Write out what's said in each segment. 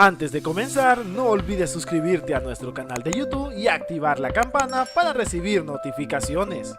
Antes de comenzar, no olvides suscribirte a nuestro canal de YouTube y activar la campana para recibir notificaciones.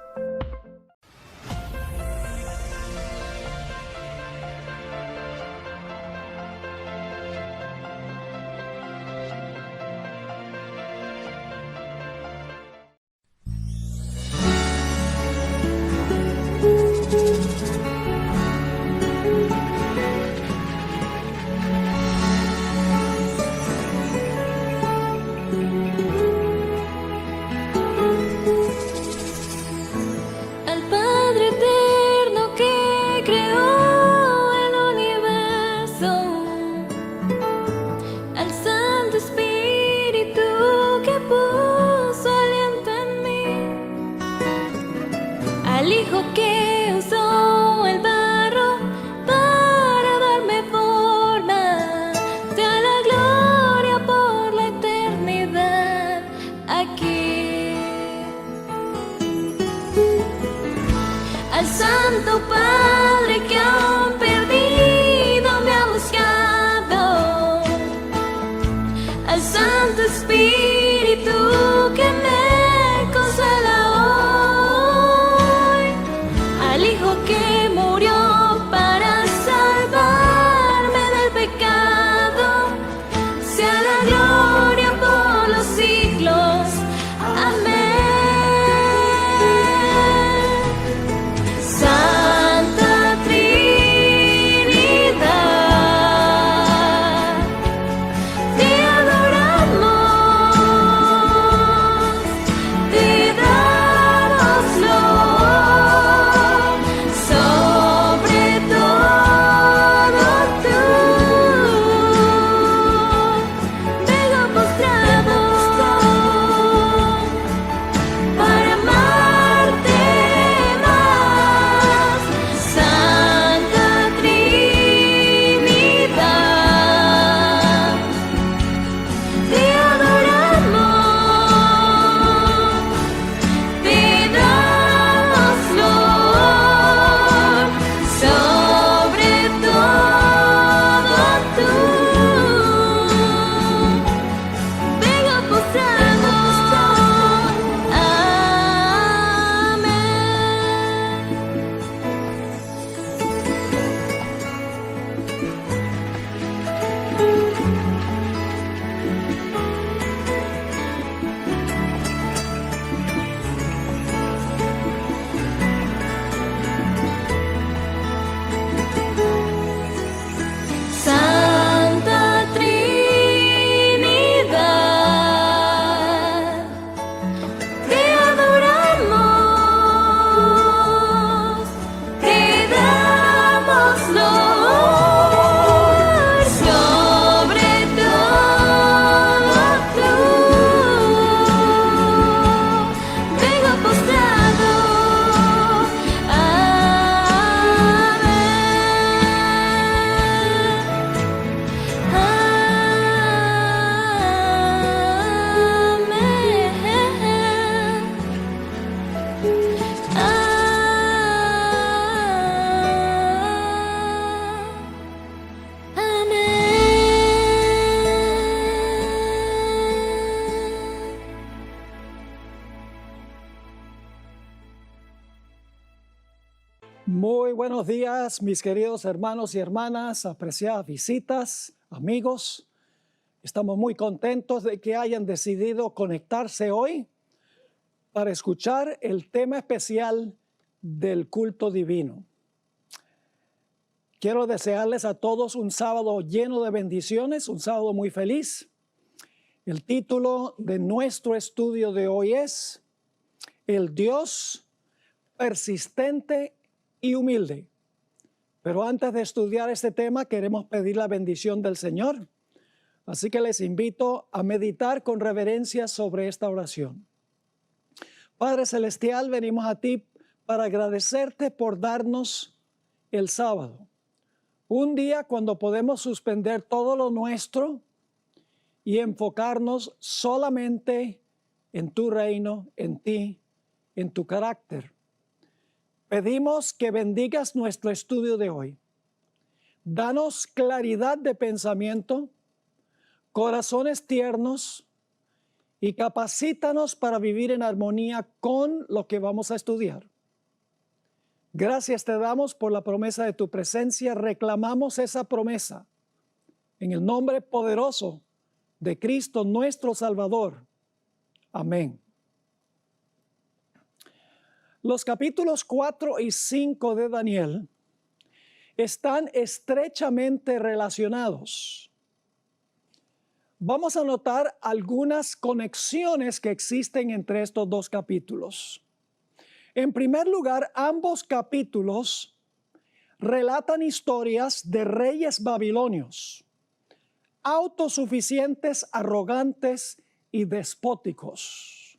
Santo Padre que aún perdido me ha buscado, al Santo Espíritu que me consuela hoy, al Hijo que murió para salvarme del pecado, sea la gloria por los siglos. Amén. Muy buenos días, mis queridos hermanos y hermanas, apreciadas visitas, amigos. Estamos muy contentos de que hayan decidido conectarse hoy para escuchar el tema especial del culto divino. Quiero desearles a todos un sábado lleno de bendiciones, un sábado muy feliz. El título de nuestro estudio de hoy es El Dios persistente y humilde. Pero antes de estudiar este tema, queremos pedir la bendición del Señor. Así que les invito a meditar con reverencia sobre esta oración. Padre Celestial, venimos a ti para agradecerte por darnos el sábado. Un día cuando podemos suspender todo lo nuestro y enfocarnos solamente en tu reino, en ti, en tu carácter. Pedimos que bendigas nuestro estudio de hoy. Danos claridad de pensamiento, corazones tiernos y capacítanos para vivir en armonía con lo que vamos a estudiar. Gracias te damos por la promesa de tu presencia. Reclamamos esa promesa en el nombre poderoso de Cristo nuestro Salvador. Amén. Los capítulos 4 y 5 de Daniel están estrechamente relacionados. Vamos a notar algunas conexiones que existen entre estos dos capítulos. En primer lugar, ambos capítulos relatan historias de reyes babilonios, autosuficientes, arrogantes y despóticos.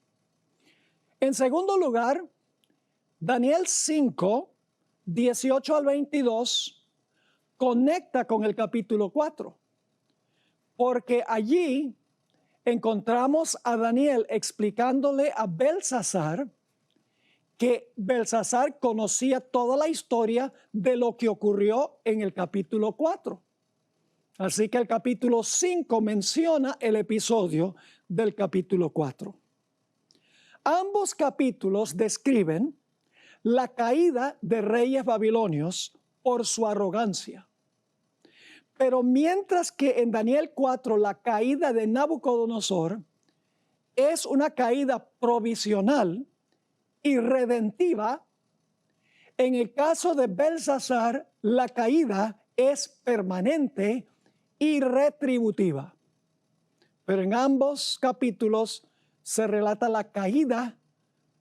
En segundo lugar, Daniel 5, 18 al 22, conecta con el capítulo 4, porque allí encontramos a Daniel explicándole a Belsasar que Belsasar conocía toda la historia de lo que ocurrió en el capítulo 4. Así que el capítulo 5 menciona el episodio del capítulo 4. Ambos capítulos describen la caída de reyes babilonios por su arrogancia. Pero mientras que en Daniel 4 la caída de Nabucodonosor es una caída provisional y redentiva, en el caso de Belsasar la caída es permanente y retributiva. Pero en ambos capítulos se relata la caída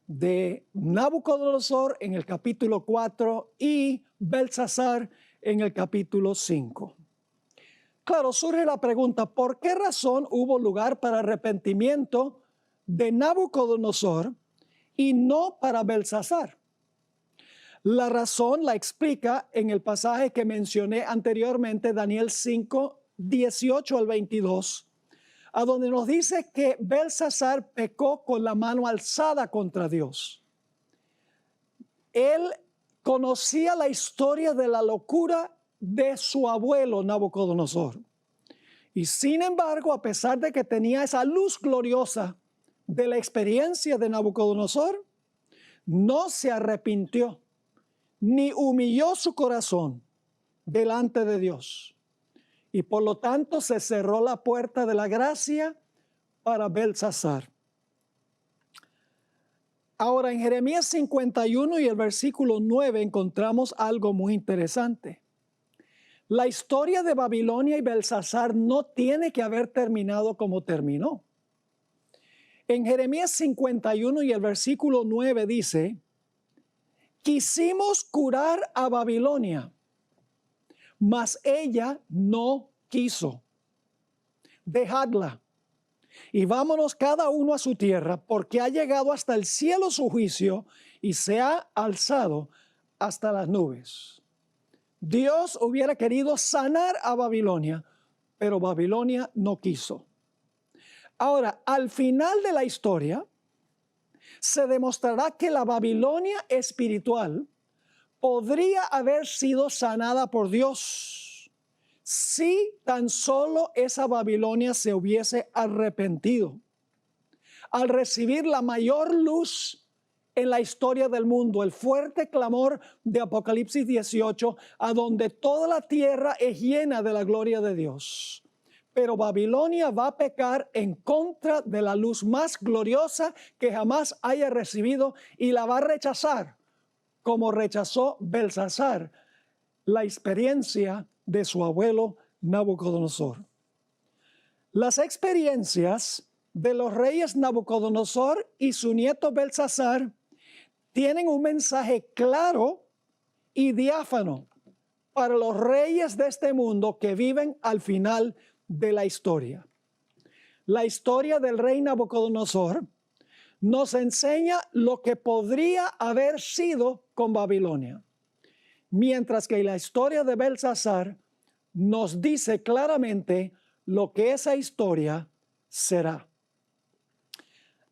de Nabucodonosor en el capítulo 4 y Belsasar en el capítulo 5. Claro, surge la pregunta, ¿por qué razón hubo lugar para arrepentimiento de Nabucodonosor y no para Belsasar? La razón la explica en el pasaje que mencioné anteriormente, Daniel 5, 18 al 22, a donde nos dice que Belsasar pecó con la mano alzada contra Dios. Él conocía la historia de la locura de su abuelo Nabucodonosor. Y sin embargo, a pesar de que tenía esa luz gloriosa de la experiencia de Nabucodonosor, no se arrepintió ni humilló su corazón delante de Dios. Y por lo tanto se cerró la puerta de la gracia para Belsasar. Ahora en Jeremías 51 y el versículo 9 encontramos algo muy interesante. La historia de Babilonia y Belsasar no tiene que haber terminado como terminó. En Jeremías 51 y el versículo 9 dice: quisimos curar a Babilonia, mas ella no quiso. Dejadla y vámonos cada uno a su tierra, porque ha llegado hasta el cielo su juicio y se ha alzado hasta las nubes. Dios hubiera querido sanar a Babilonia, pero Babilonia no quiso. Ahora, al final de la historia, se demostrará que la Babilonia espiritual podría haber sido sanada por Dios si tan solo esa Babilonia se hubiese arrepentido. Al recibir la mayor luz en la historia del mundo, el fuerte clamor de Apocalipsis 18, a donde toda la tierra es llena de la gloria de Dios. Pero Babilonia va a pecar en contra de la luz más gloriosa que jamás haya recibido y la va a rechazar, como rechazó Belsasar la experiencia de su abuelo Nabucodonosor. Las experiencias de los reyes Nabucodonosor y su nieto Belsasar tienen un mensaje claro y diáfano para los reyes de este mundo que viven al final de la historia. La historia del rey Nabucodonosor nos enseña lo que podría haber sido con Babilonia, mientras que la historia de Belsasar nos dice claramente lo que esa historia será.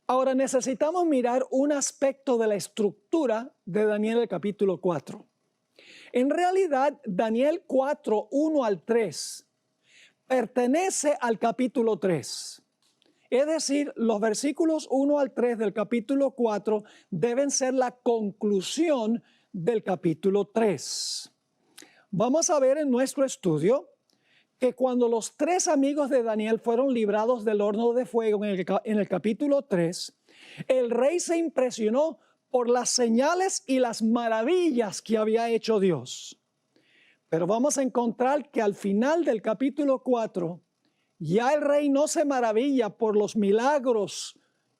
Ahora necesitamos mirar un aspecto de la estructura de Daniel el capítulo 4. En realidad, Daniel 4, 1 al 3 pertenece al capítulo 3. Es decir, los versículos 1 al 3 del capítulo 4 deben ser la conclusión del capítulo 3. Vamos a ver en nuestro estudio que cuando los 3 amigos de Daniel fueron librados del horno de fuego en el capítulo 3, el rey se impresionó por las señales y las maravillas que había hecho Dios. Pero vamos a encontrar que al final del capítulo 4, ya el rey no se maravilla por los milagros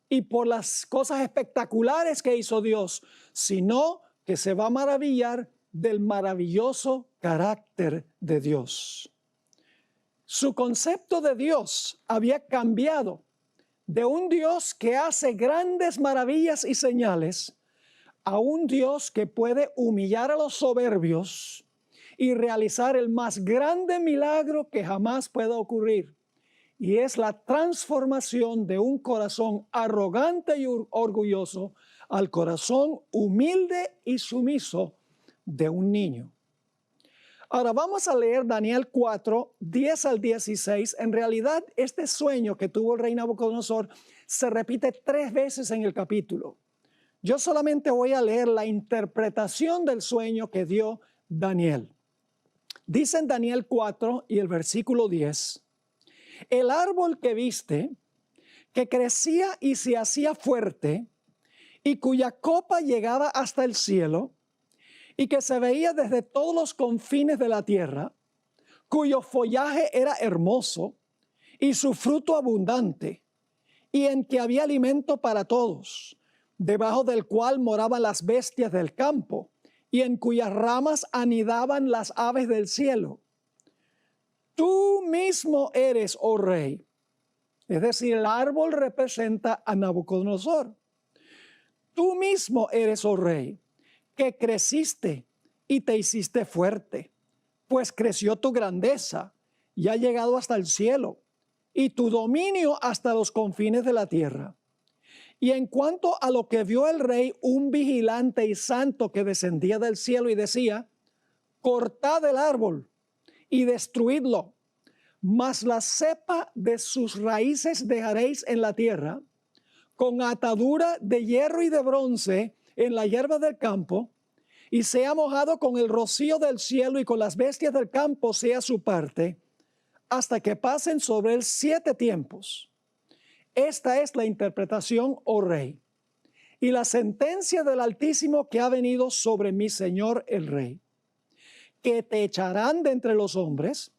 y por las cosas espectaculares que hizo Dios, sino que se va a maravillar del maravilloso carácter de Dios. Su concepto de Dios había cambiado de un Dios que hace grandes maravillas y señales a un Dios que puede humillar a los soberbios y realizar el más grande milagro que jamás pueda ocurrir. Y es la transformación de un corazón arrogante y orgulloso al corazón humilde y sumiso de un niño. Ahora vamos a leer Daniel 4, 10 al 16. En realidad, este sueño que tuvo el rey Nabucodonosor se repite 3 veces en el capítulo. Yo solamente voy a leer la interpretación del sueño que dio Daniel. Dice en Daniel 4 y el versículo 10, el árbol que viste, que crecía y se hacía fuerte, y cuya copa llegaba hasta el cielo, y que se veía desde todos los confines de la tierra, cuyo follaje era hermoso, y su fruto abundante, y en que había alimento para todos, debajo del cual moraban las bestias del campo, y en cuyas ramas anidaban las aves del cielo. Tú mismo eres, oh rey. Es decir, el árbol representa a Nabucodonosor. Tú mismo eres, oh rey, que creciste y te hiciste fuerte, pues creció tu grandeza y ha llegado hasta el cielo, y tu dominio hasta los confines de la tierra. Y en cuanto a lo que vio el rey, un vigilante y santo que descendía del cielo y decía, cortad el árbol y destruidlo, mas la cepa de sus raíces dejaréis en la tierra, con atadura de hierro y de bronce en la hierba del campo, y sea mojado con el rocío del cielo y con las bestias del campo sea su parte, hasta que pasen sobre él 7 tiempos. Esta es la interpretación, oh rey, y la sentencia del Altísimo que ha venido sobre mi señor el rey, que te echarán de entre los hombres,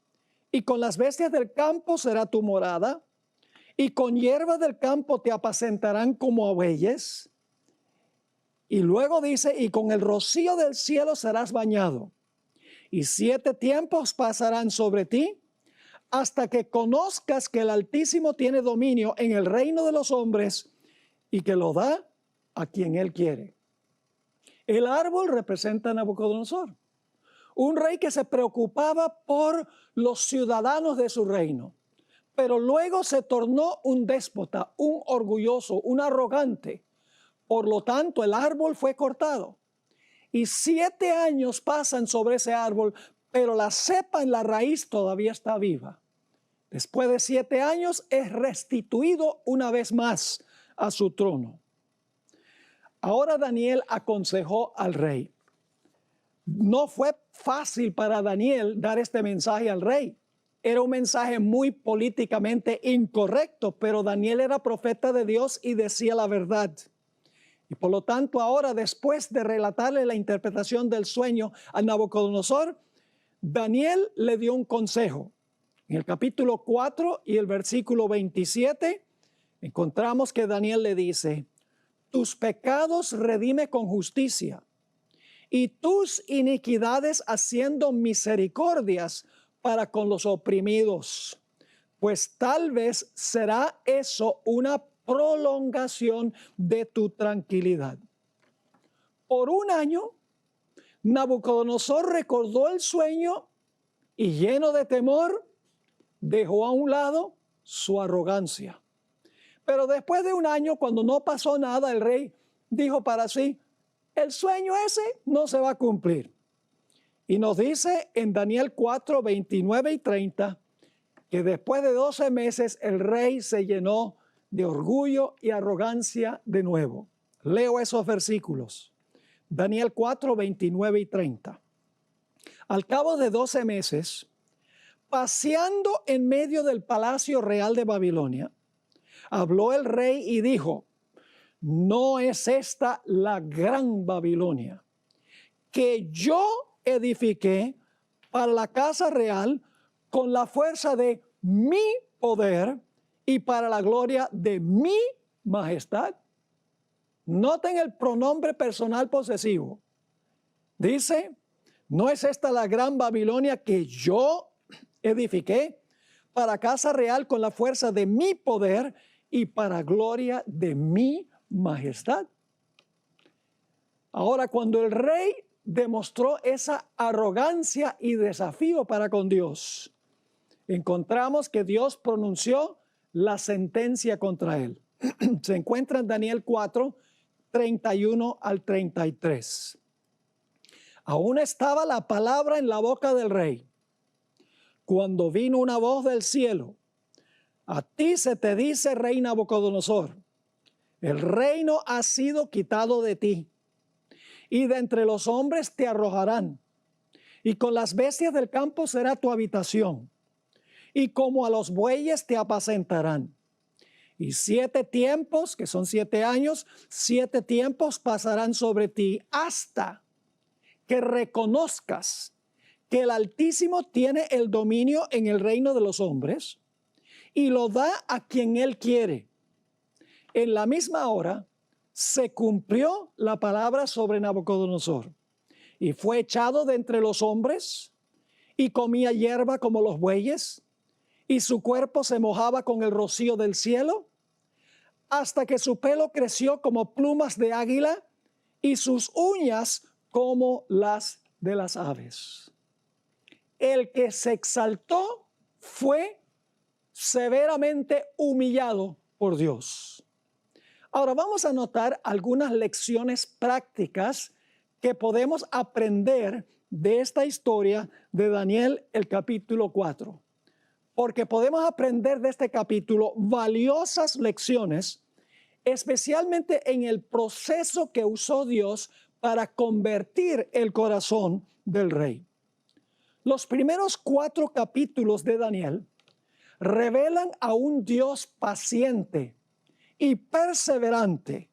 y con las bestias del campo será tu morada, y con hierba del campo te apacentarán como a bueyes. Y luego dice, y con el rocío del cielo serás bañado, y 7 tiempos pasarán sobre ti, hasta que conozcas que el Altísimo tiene dominio en el reino de los hombres y que lo da a quien él quiere. El árbol representa a Nabucodonosor, un rey que se preocupaba por los ciudadanos de su reino, pero luego se tornó un déspota, un orgulloso, un arrogante. Por lo tanto, el árbol fue cortado y 7 años pasan sobre ese árbol, pero la cepa en la raíz todavía está viva. Después de 7 años es restituido una vez más a su trono. Ahora Daniel aconsejó al rey. No fue fácil para Daniel dar este mensaje al rey. Era un mensaje muy políticamente incorrecto, pero Daniel era profeta de Dios y decía la verdad. Y por lo tanto ahora, después de relatarle la interpretación del sueño a Nabucodonosor, Daniel le dio un consejo. En el capítulo 4 y el versículo 27, encontramos que Daniel le dice, tus pecados redime con justicia, y tus iniquidades haciendo misericordias para con los oprimidos, pues tal vez será eso una prolongación de tu tranquilidad. Por 1 año, Nabucodonosor recordó el sueño y lleno de temor, dejó a un lado su arrogancia. Pero después de 1 año, cuando no pasó nada, el rey dijo para sí, el sueño ese no se va a cumplir. Y nos dice en Daniel 4, 29 y 30, que después de 12 meses el rey se llenó de orgullo y arrogancia de nuevo. Leo esos versículos. Daniel 4, 29 y 30. Al cabo de 12 meses, paseando en medio del palacio real de Babilonia, habló el rey y dijo: ¿no es esta la gran Babilonia que yo edifiqué para la casa real con la fuerza de mi poder y para la gloria de mi majestad? Noten el pronombre personal posesivo. Dice: ¿no es esta la gran Babilonia que yo edifiqué para casa real con la fuerza de mi poder y para gloria de mi majestad? Ahora, cuando el rey demostró esa arrogancia y desafío para con Dios, encontramos que Dios pronunció la sentencia contra él. Se encuentra en Daniel 4, 31 al 33. Aún estaba la palabra en la boca del rey, cuando vino una voz del cielo: a ti se te dice, rey Nabucodonosor, el reino ha sido quitado de ti, y de entre los hombres te arrojarán, y con las bestias del campo será tu habitación, y como a los bueyes te apacentarán. Y 7 tiempos, que son 7 años, 7 tiempos pasarán sobre ti hasta que reconozcas que el Altísimo tiene el dominio en el reino de los hombres y lo da a quien Él quiere. En la misma hora se cumplió la palabra sobre Nabucodonosor y fue echado de entre los hombres y comía hierba como los bueyes y su cuerpo se mojaba con el rocío del cielo hasta que su pelo creció como plumas de águila y sus uñas como las de las aves. El que se exaltó fue severamente humillado por Dios. Ahora vamos a notar algunas lecciones prácticas que podemos aprender de esta historia de Daniel, el capítulo 4. Porque podemos aprender de este capítulo valiosas lecciones, especialmente en el proceso que usó Dios para convertir el corazón del rey. Los primeros 4 capítulos de Daniel revelan a un Dios paciente y perseverante,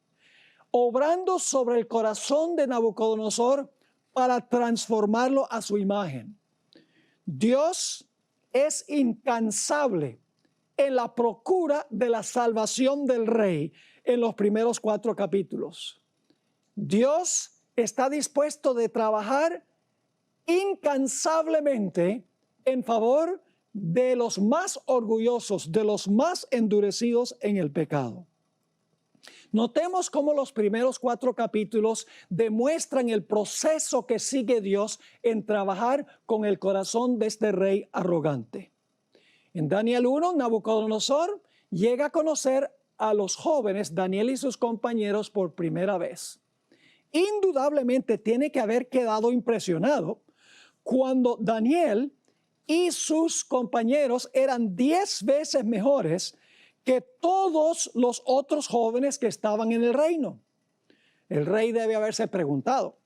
obrando sobre el corazón de Nabucodonosor para transformarlo a su imagen. Dios es incansable en la procura de la salvación del rey en los primeros 4 capítulos. Dios está dispuesto de trabajar incansablemente en favor de los más orgullosos, de los más endurecidos en el pecado. Notemos cómo los primeros 4 capítulos demuestran el proceso que sigue Dios en trabajar con el corazón de este rey arrogante. En Daniel 1, Nabucodonosor llega a conocer a los jóvenes Daniel y sus compañeros por primera vez. Indudablemente tiene que haber quedado impresionado cuando Daniel y sus compañeros eran 10 veces mejores que todos los otros jóvenes que estaban en el reino. El rey debe haberse preguntado: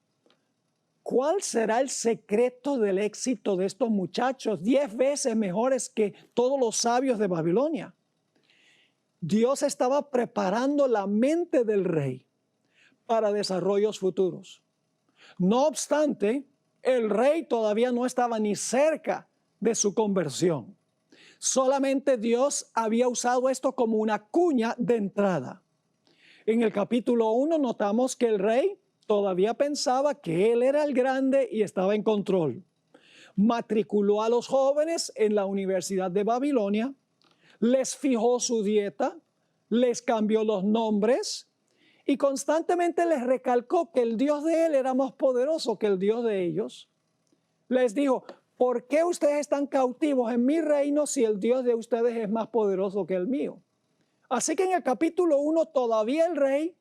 ¿cuál será el secreto del éxito de estos muchachos 10 veces mejores que todos los sabios de Babilonia? Dios estaba preparando la mente del rey para desarrollos futuros. No obstante, el rey todavía no estaba ni cerca de su conversión. Solamente Dios había usado esto como una cuña de entrada. En el capítulo 1 notamos que el rey todavía pensaba que él era el grande y estaba en control. Matriculó a los jóvenes en la Universidad de Babilonia, les fijó su dieta, les cambió los nombres y constantemente les recalcó que el Dios de él era más poderoso que el Dios de ellos. Les dijo: ¿por qué ustedes están cautivos en mi reino si el Dios de ustedes es más poderoso que el mío? Así que en el capítulo 1 todavía el rey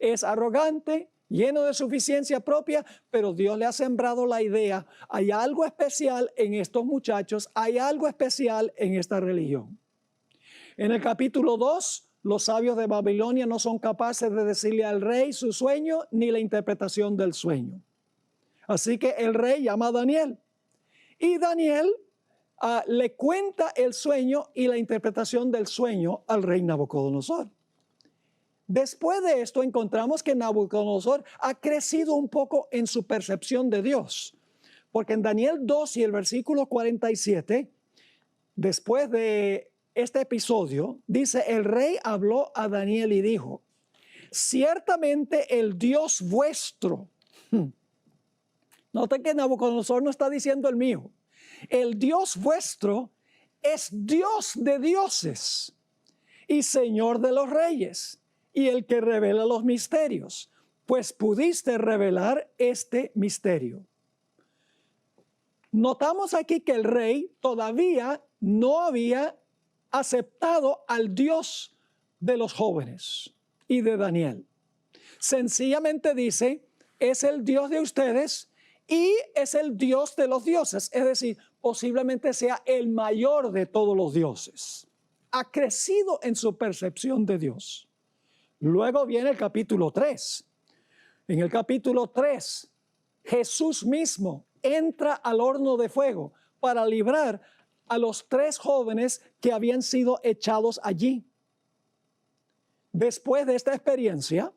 es arrogante, lleno de suficiencia propia, pero Dios le ha sembrado la idea, hay algo especial en estos muchachos, hay algo especial en esta religión. En el capítulo 2, los sabios de Babilonia no son capaces de decirle al rey su sueño ni la interpretación del sueño. Así que el rey llama a Daniel y Daniel le cuenta el sueño y la interpretación del sueño al rey Nabucodonosor. Después de esto encontramos que Nabucodonosor ha crecido un poco en su percepción de Dios, porque en Daniel 2 y el versículo 47, después de este episodio, dice: el rey habló a Daniel y dijo: ciertamente el Dios vuestro. Noten que Nabucodonosor no está diciendo el mío. El Dios vuestro es Dios de dioses y Señor de los reyes, y el que revela los misterios, pues pudiste revelar este misterio. Notamos aquí que el rey todavía no había aceptado al Dios de los jóvenes y de Daniel. Sencillamente dice: es el Dios de ustedes y es el Dios de los dioses, es decir, posiblemente sea el mayor de todos los dioses. Ha crecido en su percepción de Dios. Luego viene el capítulo 3. En el capítulo 3, Jesús mismo entra al horno de fuego para librar a los 3 jóvenes que habían sido echados allí. Después de esta experiencia,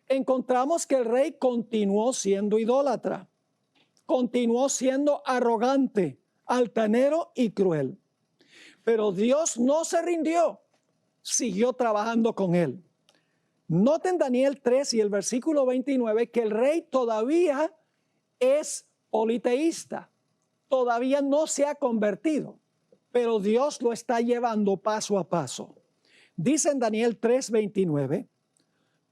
encontramos que el rey continuó siendo idólatra, continuó siendo arrogante, altanero y cruel. Pero Dios no se rindió, siguió trabajando con él. Noten Daniel 3 y el versículo 29 que el rey todavía es politeísta, todavía no se ha convertido, pero Dios lo está llevando paso a paso. Dice en Daniel 3:29,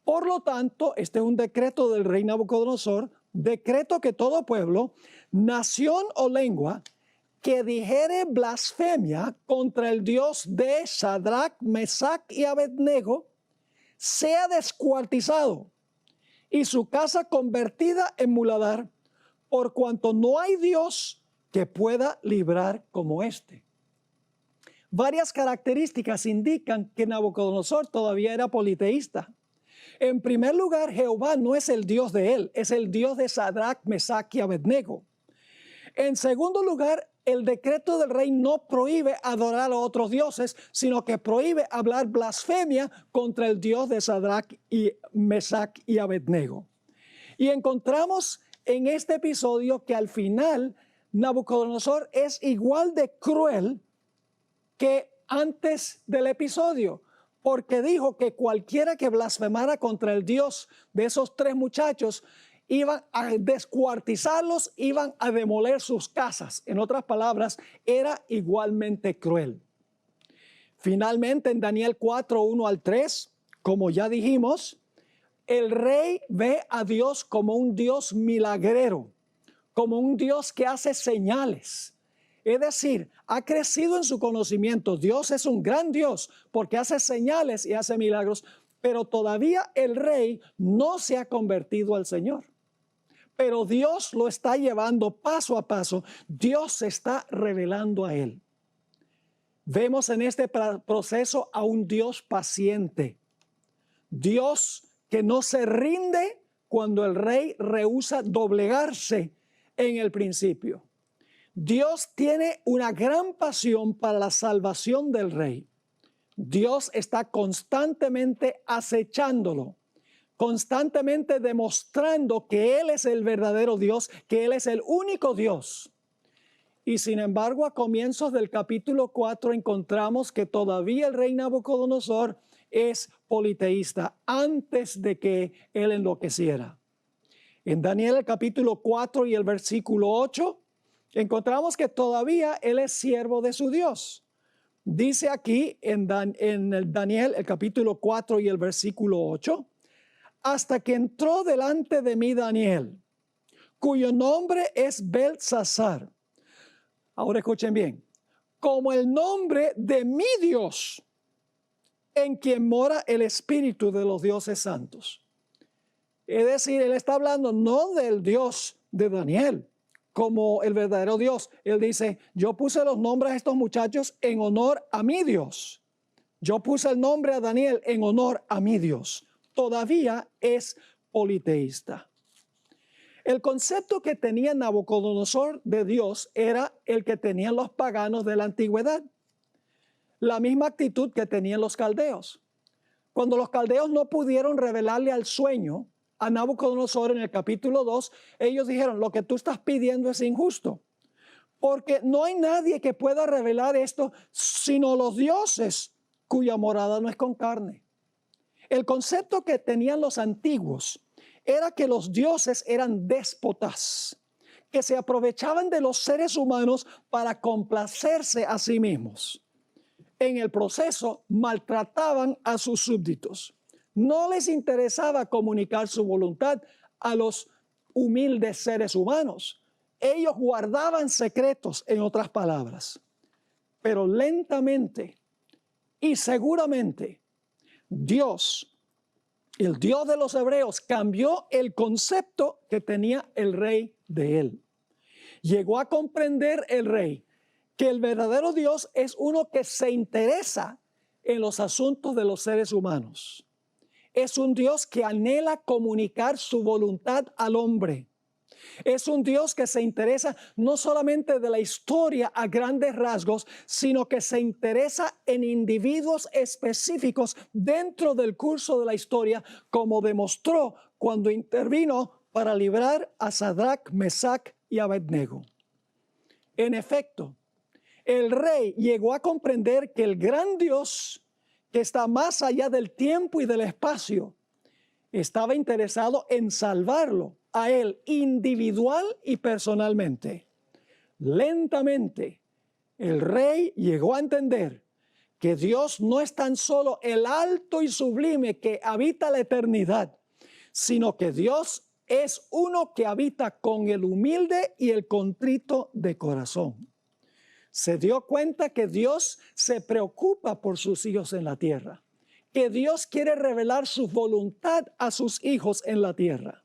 por lo tanto, este es un decreto del rey Nabucodonosor, decreto que todo pueblo, nación o lengua que dijere blasfemia contra el Dios de Sadrach, Mesach y Abednego sea descuartizado y su casa convertida en muladar, por cuanto no hay Dios que pueda librar como este. Varias características indican que Nabucodonosor todavía era politeísta. En primer lugar, Jehová no es el Dios de él, es el Dios de Sadrach, Mesach y Abednego. En segundo lugar, el decreto del rey no prohíbe adorar a otros dioses, sino que prohíbe hablar blasfemia contra el Dios de Sadrach, Mesach y Abednego. Y encontramos en este episodio que al final Nabucodonosor es igual de cruel que antes del episodio, porque dijo que cualquiera que blasfemara contra el Dios de esos 3 muchachos iban a descuartizarlos, iban a demoler sus casas. En otras palabras, era igualmente cruel. Finalmente, en Daniel 4, 1 al 3, como ya dijimos, el rey ve a Dios como un Dios milagrero, como un Dios que hace señales. Es decir, ha crecido en su conocimiento. Dios es un gran Dios porque hace señales y hace milagros, pero todavía el rey no se ha convertido al Señor. Pero Dios lo está llevando paso a paso. Dios se está revelando a él. Vemos en este proceso a un Dios paciente. Dios que no se rinde cuando el rey rehúsa doblegarse en el principio. Dios tiene una gran pasión para la salvación del rey. Dios está constantemente acechándolo, constantemente demostrando que Él es el verdadero Dios, que Él es el único Dios. Y sin embargo, a comienzos del capítulo 4 encontramos que todavía el rey Nabucodonosor es politeísta antes de que él enloqueciera. En Daniel el capítulo 4 y el versículo 8 encontramos que todavía él es siervo de su Dios. Dice aquí en Daniel el capítulo 4 y el versículo 8, hasta que entró delante de mí Daniel, cuyo nombre es Beltsasar. Ahora escuchen bien, como el nombre de mi Dios, en quien mora el espíritu de los dioses santos. Es decir, él está hablando no del Dios de Daniel como el verdadero Dios. Él dice, yo puse los nombres a estos muchachos en honor a mi Dios. Yo puse el nombre a Daniel en honor a mi Dios. Todavía es politeísta. El concepto que tenía Nabucodonosor de Dios era el que tenían los paganos de la antigüedad. La misma actitud que tenían los caldeos. Cuando los caldeos no pudieron revelarle al sueño a Nabucodonosor en el capítulo 2, ellos dijeron, lo que tú estás pidiendo es injusto. Porque no hay nadie que pueda revelar esto sino los dioses cuya morada no es con carne. El concepto que tenían los antiguos era que los dioses eran déspotas, que se aprovechaban de los seres humanos para complacerse a sí mismos. En el proceso maltrataban a sus súbditos. No les interesaba comunicar su voluntad a los humildes seres humanos. Ellos guardaban secretos, en otras palabras. Pero lentamente y seguramente Dios, el Dios de los hebreos, cambió el concepto que tenía el rey de él. Llegó a comprender el rey que el verdadero Dios es uno que se interesa en los asuntos de los seres humanos. Es un Dios que anhela comunicar su voluntad al hombre. Es un Dios que se interesa no solamente de la historia a grandes rasgos, sino que se interesa en individuos específicos dentro del curso de la historia, como demostró cuando intervino para librar a Sadrach, Mesach y Abednego. En efecto, el rey llegó a comprender que el gran Dios, que está más allá del tiempo y del espacio, estaba interesado en salvarlo a él individual y personalmente. Lentamente, el rey llegó a entender que Dios no es tan solo el alto y sublime que habita la eternidad, sino que Dios es uno que habita con el humilde y el contrito de corazón. Se dio cuenta que Dios se preocupa por sus hijos en la tierra, que Dios quiere revelar su voluntad a sus hijos en la tierra.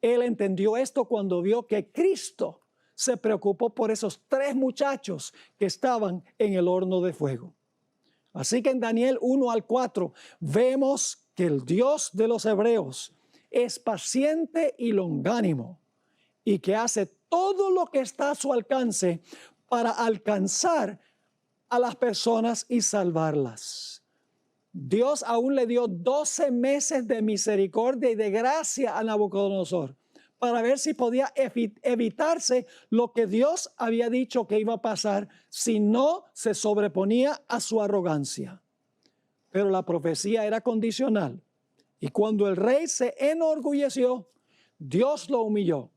Él entendió esto cuando vio que Cristo se preocupó por esos 3 muchachos que estaban en el horno de fuego. Así que en Daniel 1 al 4 vemos que el Dios de los hebreos es paciente y longánimo y que hace todo lo que está a su alcance para alcanzar a las personas y salvarlas. Dios aún le dio 12 meses de misericordia y de gracia a Nabucodonosor para ver si podía evitarse lo que Dios había dicho que iba a pasar si no se sobreponía a su arrogancia. Pero la profecía era condicional y cuando el rey se enorgulleció, Dios lo humilló.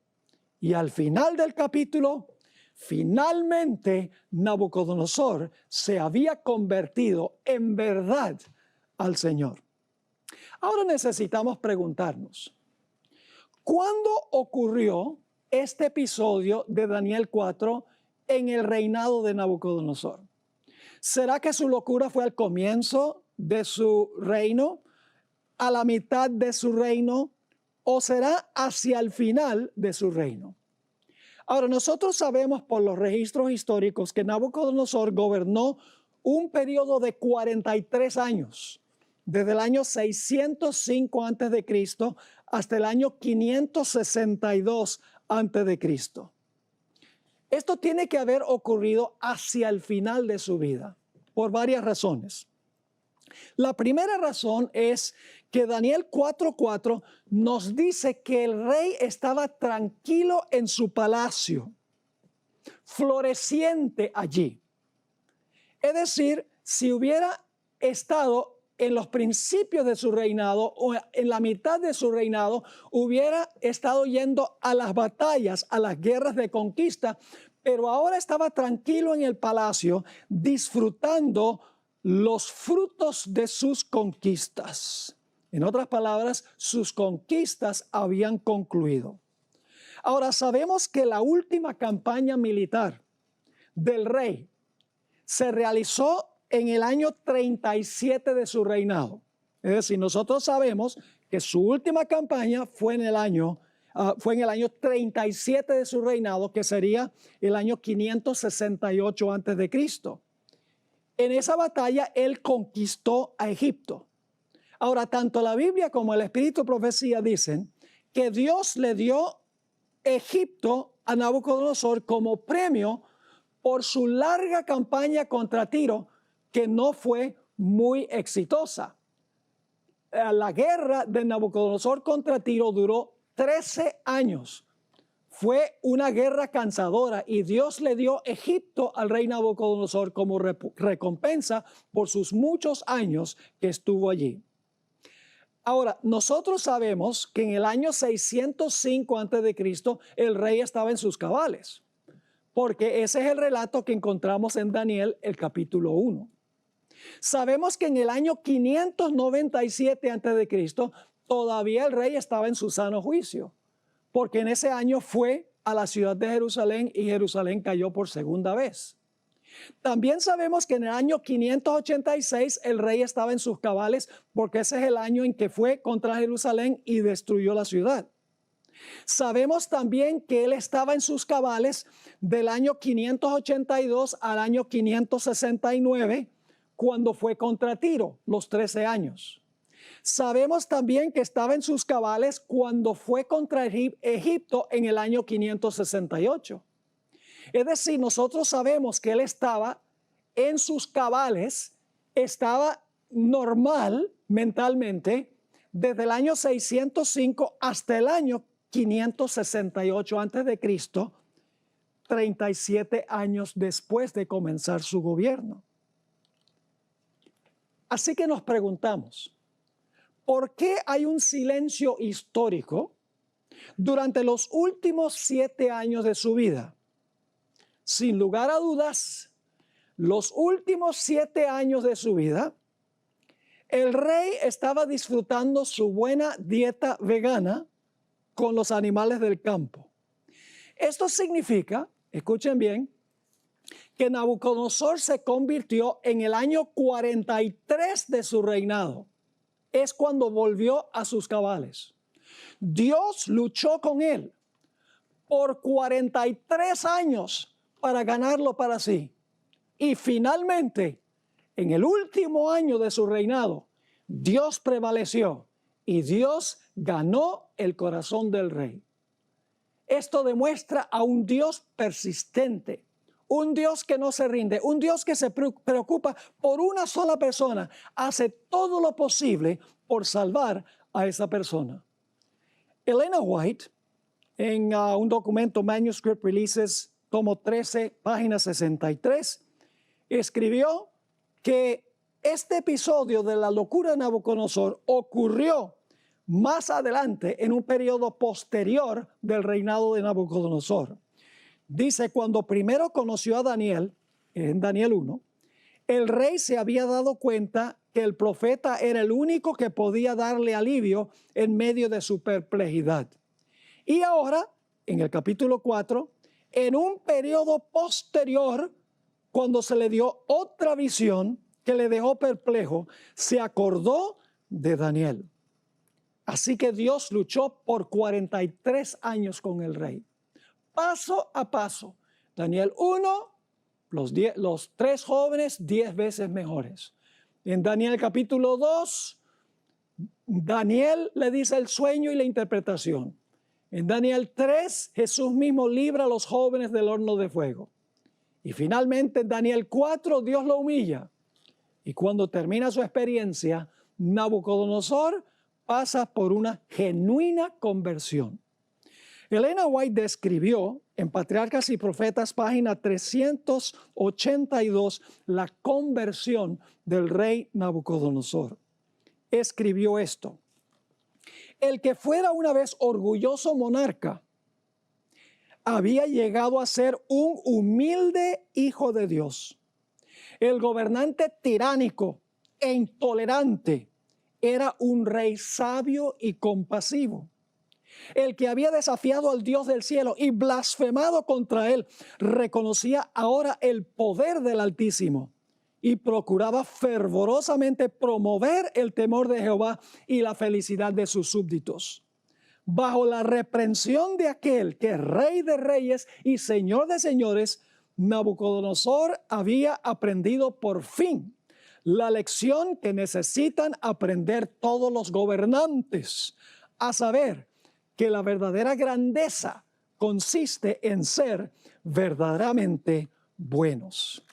Y al final del capítulo, finalmente Nabucodonosor se había convertido en verdad al Señor. Ahora necesitamos preguntarnos, ¿cuándo ocurrió este episodio de Daniel 4 en el reinado de Nabucodonosor? ¿Será que su locura fue al comienzo de su reino, a la mitad de su reino, o será hacia el final de su reino? Ahora, nosotros sabemos por los registros históricos que Nabucodonosor gobernó un periodo de 43 años, desde el año 605 a.C. hasta el año 562 a.C. Esto tiene que haber ocurrido hacia el final de su vida, por varias razones. La primera razón es que Daniel 4:4 nos dice que el rey estaba tranquilo en su palacio, floreciente allí. Es decir, si hubiera estado en los principios de su reinado o en la mitad de su reinado, hubiera estado yendo a las batallas, a las guerras de conquista, pero ahora estaba tranquilo en el palacio, disfrutando los frutos de sus conquistas. En otras palabras, sus conquistas habían concluido. Ahora sabemos que la última campaña militar del rey se realizó en el año 37 de su reinado. Es decir, nosotros sabemos que su última campaña fue en el año 37 de su reinado, que sería el año 568 antes de Cristo. En esa batalla él conquistó a Egipto. Ahora, tanto la Biblia como el Espíritu de Profecía dicen que Dios le dio Egipto a Nabucodonosor como premio por su larga campaña contra Tiro, que no fue muy exitosa. La guerra de Nabucodonosor contra Tiro duró 13 años. Fue una guerra cansadora y Dios le dio Egipto al rey Nabucodonosor como recompensa por sus muchos años que estuvo allí. Ahora, nosotros sabemos que en el año 605 a.C. el rey estaba en sus cabales, porque ese es el relato que encontramos en Daniel, el capítulo 1. Sabemos que en el año 597 a.C. todavía el rey estaba en su sano juicio, porque en ese año fue a la ciudad de Jerusalén y Jerusalén cayó por segunda vez. También sabemos que en el año 586 el rey estaba en sus cabales, porque ese es el año en que fue contra Jerusalén y destruyó la ciudad. Sabemos también que él estaba en sus cabales del año 582 al año 569, cuando fue contra Tiro, los 13 años. Sabemos también que estaba en sus cabales cuando fue contra Egipto en el año 568. Es decir, nosotros sabemos que él estaba en sus cabales, estaba normal mentalmente desde el año 605 hasta el año 568 a.C., 37 años después de comenzar su gobierno. Así que nos preguntamos, ¿por qué hay un silencio histórico durante los últimos 7 años de su vida? Sin lugar a dudas, los últimos 7 años de su vida, el rey estaba disfrutando su buena dieta vegana con los animales del campo. Esto significa, escuchen bien, que Nabucodonosor se convirtió en el año 43 de su reinado. Es cuando volvió a sus cabales. Dios luchó con él por 43 años para ganarlo para sí. Y finalmente, en el último año de su reinado, Dios prevaleció y Dios ganó el corazón del rey. Esto demuestra a un Dios persistente, un Dios que no se rinde, un Dios que se preocupa por una sola persona, hace todo lo posible por salvar a esa persona. Elena White, en un documento Manuscript Releases, tomo 13, página 63, escribió que este episodio de la locura de Nabucodonosor ocurrió más adelante en un periodo posterior del reinado de Nabucodonosor. Dice, cuando primero conoció a Daniel, en Daniel 1, el rey se había dado cuenta que el profeta era el único que podía darle alivio en medio de su perplejidad. Y ahora, en el capítulo 4, en un periodo posterior, cuando se le dio otra visión que le dejó perplejo, se acordó de Daniel. Así que Dios luchó por 43 años con el rey. Paso a paso. Daniel 1, los 3 jóvenes 10 veces mejores. En Daniel capítulo 2, Daniel le dice el sueño y la interpretación. En Daniel 3, Jesús mismo libra a los jóvenes del horno de fuego. Y finalmente en Daniel 4, Dios lo humilla. Y cuando termina su experiencia, Nabucodonosor pasa por una genuina conversión. Elena White describió en Patriarcas y Profetas, página 382, la conversión del rey Nabucodonosor. Escribió esto: el que fuera una vez orgulloso monarca había llegado a ser un humilde hijo de Dios. El gobernante tiránico e intolerante era un rey sabio y compasivo. El que había desafiado al Dios del cielo y blasfemado contra él reconocía ahora el poder del Altísimo y procuraba fervorosamente promover el temor de Jehová y la felicidad de sus súbditos. Bajo la reprensión de aquel que es Rey de reyes y Señor de señores, Nabucodonosor había aprendido por fin la lección que necesitan aprender todos los gobernantes, a saber que la verdadera grandeza consiste en ser verdaderamente buenos.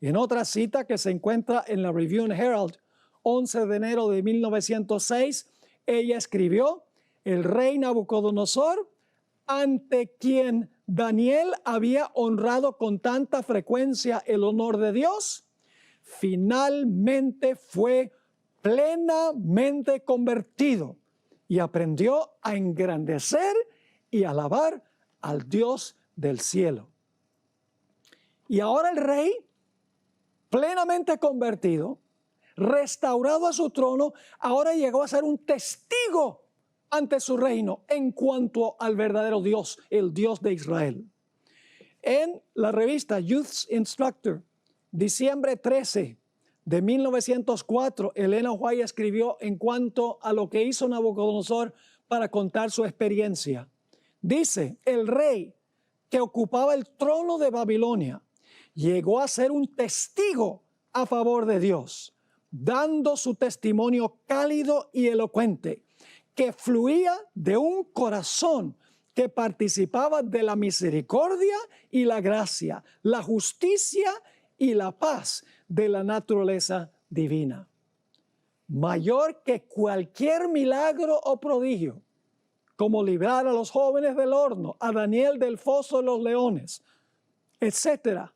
En otra cita que se encuentra en la Review and Herald, 11 de enero de 1906, ella escribió: el rey Nabucodonosor, ante quien Daniel había honrado con tanta frecuencia el honor de Dios, finalmente fue plenamente convertido y aprendió a engrandecer y alabar al Dios del cielo. Y ahora el rey, plenamente convertido, restaurado a su trono, ahora llegó a ser un testigo ante su reino en cuanto al verdadero Dios, el Dios de Israel. En la revista Youth's Instructor, diciembre 13 de 1904, Elena White escribió en cuanto a lo que hizo Nabucodonosor para contar su experiencia. Dice: el rey que ocupaba el trono de Babilonia llegó a ser un testigo a favor de Dios, dando su testimonio cálido y elocuente, que fluía de un corazón que participaba de la misericordia y la gracia, la justicia y la paz de la naturaleza divina. Mayor que cualquier milagro o prodigio, como librar a los jóvenes del horno, a Daniel del foso de los leones, etcétera,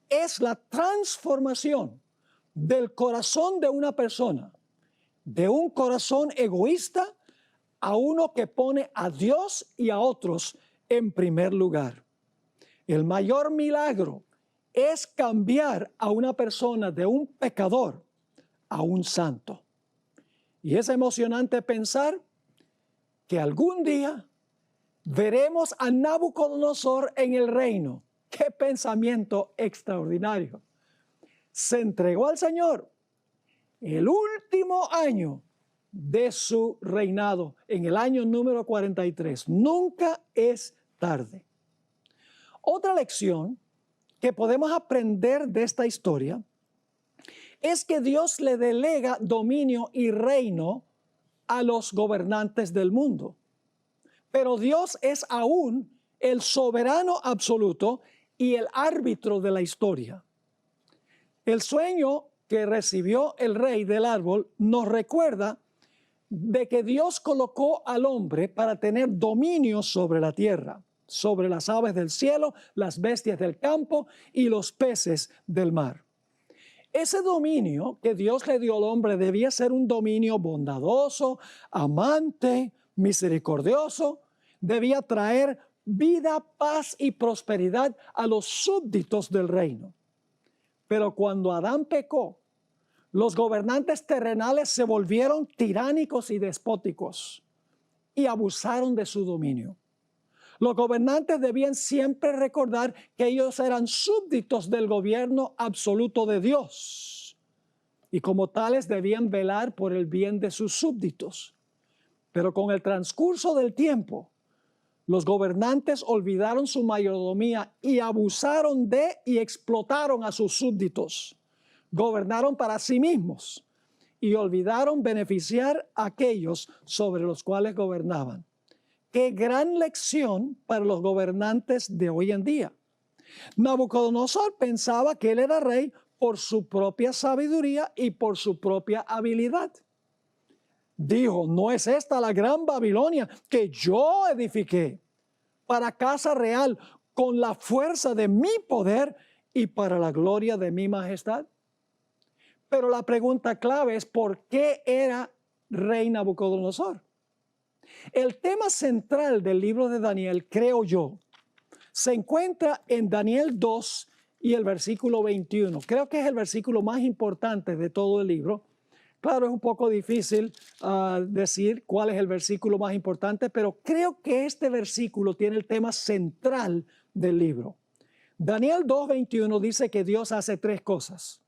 es la transformación del corazón de una persona, de un corazón egoísta a uno que pone a Dios y a otros en primer lugar. El mayor milagro es cambiar a una persona de un pecador a un santo. Y es emocionante pensar que algún día veremos a Nabucodonosor en el reino. ¡Qué pensamiento extraordinario! Se entregó al Señor el último año de su reinado, en el año número 43. Nunca es tarde. Otra lección que podemos aprender de esta historia es que Dios le delega dominio y reino a los gobernantes del mundo. Pero Dios es aún el soberano absoluto y el árbitro de la historia. El sueño que recibió el rey del árbol nos recuerda de que Dios colocó al hombre para tener dominio sobre la tierra, sobre las aves del cielo, las bestias del campo y los peces del mar. Ese dominio que Dios le dio al hombre debía ser un dominio bondadoso, amante, misericordioso. Debía traer vida, paz y prosperidad a los súbditos del reino. Pero cuando Adán pecó, los gobernantes terrenales se volvieron tiránicos y despóticos y abusaron de su dominio. Los gobernantes debían siempre recordar que ellos eran súbditos del gobierno absoluto de Dios y como tales debían velar por el bien de sus súbditos. Pero con el transcurso del tiempo, los gobernantes olvidaron su mayordomía y abusaron de y explotaron a sus súbditos. Gobernaron para sí mismos y olvidaron beneficiar a aquellos sobre los cuales gobernaban. Qué gran lección para los gobernantes de hoy en día. Nabucodonosor pensaba que él era rey por su propia sabiduría y por su propia habilidad. Dijo: ¿no es esta la gran Babilonia que yo edifiqué para casa real con la fuerza de mi poder y para la gloria de mi majestad? Pero la pregunta clave es: ¿por qué era rey Nabucodonosor? El tema central del libro de Daniel, creo yo, se encuentra en Daniel 2 y el versículo 21. Creo que es el versículo más importante de todo el libro. Claro, es un poco difícil decir cuál es el versículo más importante, pero creo que este versículo tiene el tema central del libro. Daniel 2:21 dice que Dios hace tres cosas.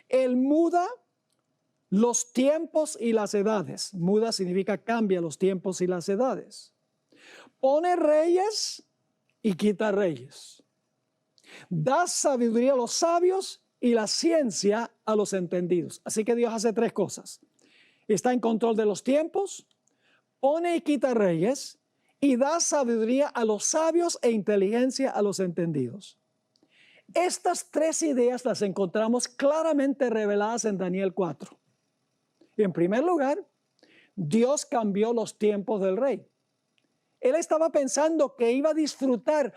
Él muda los tiempos y las edades. Muda significa cambia los tiempos y las edades. Pone reyes y quita reyes. Da sabiduría a los sabios y la ciencia a los entendidos. Así que Dios hace tres cosas. Está en control de los tiempos, pone y quita reyes y da sabiduría a los sabios e inteligencia a los entendidos. Estas tres ideas las encontramos claramente reveladas en Daniel 4. En primer lugar, Dios cambió los tiempos del rey. Él estaba pensando que iba a disfrutar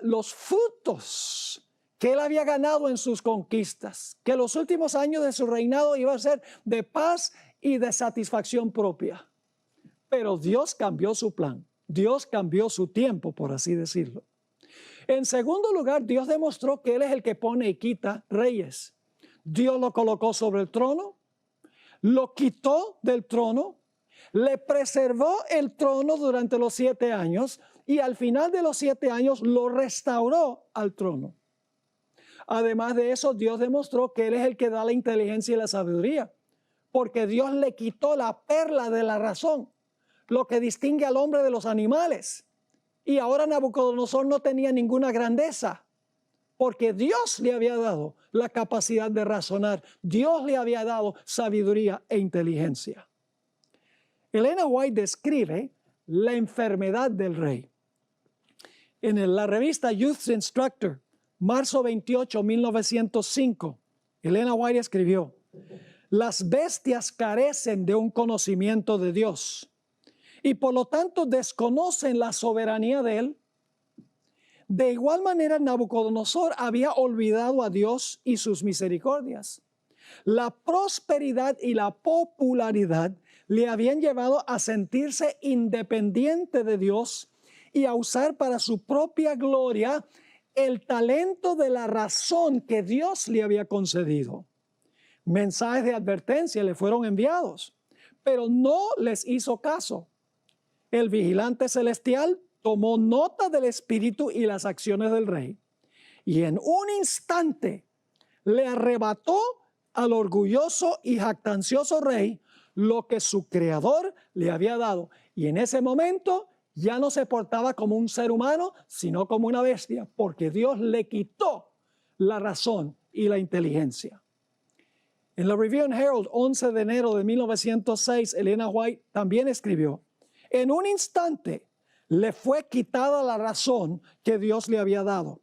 los frutos que él había ganado en sus conquistas, que los últimos años de su reinado iba a ser de paz y de satisfacción propia. Pero Dios cambió su plan, Dios cambió su tiempo, por así decirlo. En segundo lugar, Dios demostró que Él es el que pone y quita reyes. Dios lo colocó sobre el trono, lo quitó del trono, le preservó el trono durante los 7 años y al final de los 7 años lo restauró al trono. Además de eso, Dios demostró que Él es el que da la inteligencia y la sabiduría, porque Dios le quitó la perla de la razón, lo que distingue al hombre de los animales. Y ahora Nabucodonosor no tenía ninguna grandeza, porque Dios le había dado la capacidad de razonar. Dios le había dado sabiduría e inteligencia. Elena White describe la enfermedad del rey. En la revista Youth Instructor, marzo 28, 1905, Elena White escribió: las bestias carecen de un conocimiento de Dios y por lo tanto desconocen la soberanía de Él. De igual manera, Nabucodonosor había olvidado a Dios y sus misericordias. La prosperidad y la popularidad le habían llevado a sentirse independiente de Dios y a usar para su propia gloria el talento de la razón que Dios le había concedido. Mensajes de advertencia le fueron enviados, pero no les hizo caso. El vigilante celestial tomó nota del espíritu y las acciones del rey y en un instante le arrebató al orgulloso y jactancioso rey lo que su creador le había dado. Y en ese momento ya no se portaba como un ser humano, sino como una bestia, porque Dios le quitó la razón y la inteligencia. En la Review and Herald, 11 de enero de 1906, Elena White también escribió: en un instante le fue quitada la razón que Dios le había dado,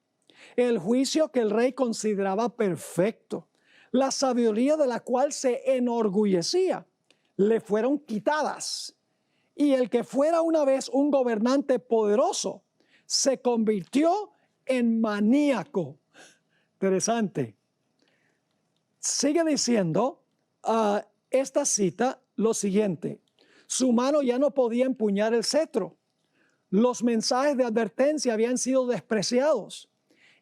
el juicio que el rey consideraba perfecto, la sabiduría de la cual se enorgullecía, le fueron quitadas. Y el que fuera una vez un gobernante poderoso se convirtió en maníaco. Interesante. Sigue diciendo esta cita lo siguiente: su mano ya no podía empuñar el cetro. Los mensajes de advertencia habían sido despreciados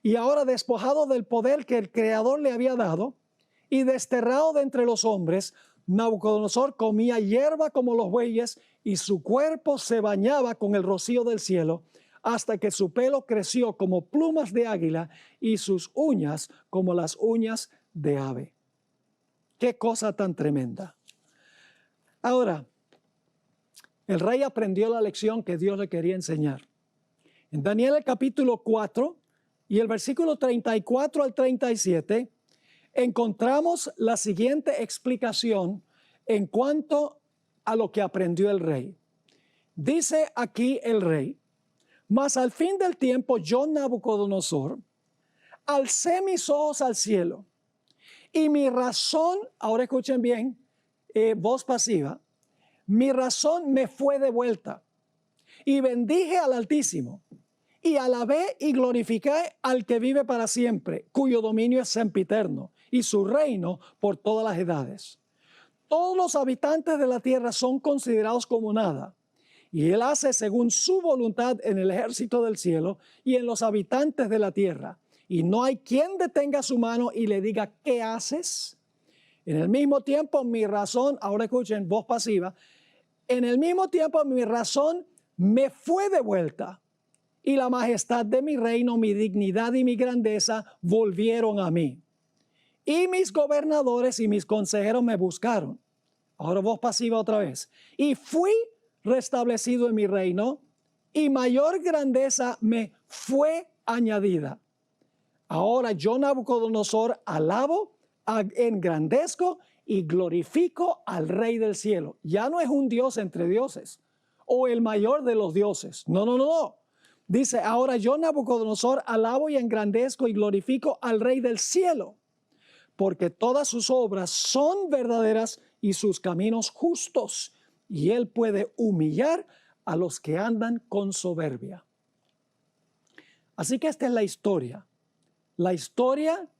y ahora, despojado del poder que el Creador le había dado y desterrado de entre los hombres, Nabucodonosor comía hierba como los bueyes y su cuerpo se bañaba con el rocío del cielo, hasta que su pelo creció como plumas de águila y sus uñas como las uñas de ave. ¡Qué cosa tan tremenda! Ahora, el rey aprendió la lección que Dios le quería enseñar. En Daniel el capítulo 4 y el versículo 34 al 37, encontramos la siguiente explicación en cuanto a lo que aprendió el rey. Dice aquí el rey: mas al fin del tiempo yo, Nabucodonosor, alcé mis ojos al cielo y mi razón, ahora escuchen bien, voz pasiva, mi razón me fue devuelta y bendije al Altísimo y alabé y glorifiqué al que vive para siempre, cuyo dominio es sempiterno y su reino por todas las edades. Todos los habitantes de la tierra son considerados como nada, y Él hace según su voluntad en el ejército del cielo y en los habitantes de la tierra. Y no hay quien detenga su mano y le diga: ¿qué haces? En el mismo tiempo mi razón, ahora escuchen, voz pasiva, en el mismo tiempo mi razón me fue devuelta y la majestad de mi reino, mi dignidad y mi grandeza volvieron a mí. Y mis gobernadores y mis consejeros me buscaron. Ahora voz pasiva otra vez. Y fui restablecido en mi reino, y mayor grandeza me fue añadida. Ahora yo, Nabucodonosor, alabo, engrandezco y glorifico al Rey del cielo. Ya no es un Dios entre dioses o el mayor de los dioses. No, no, no, no. Dice, ahora yo, Nabucodonosor, alabo y engrandezco y glorifico al Rey del cielo, porque todas sus obras son verdaderas y sus caminos justos, y él puede humillar a los que andan con soberbia. Así que esta es la historia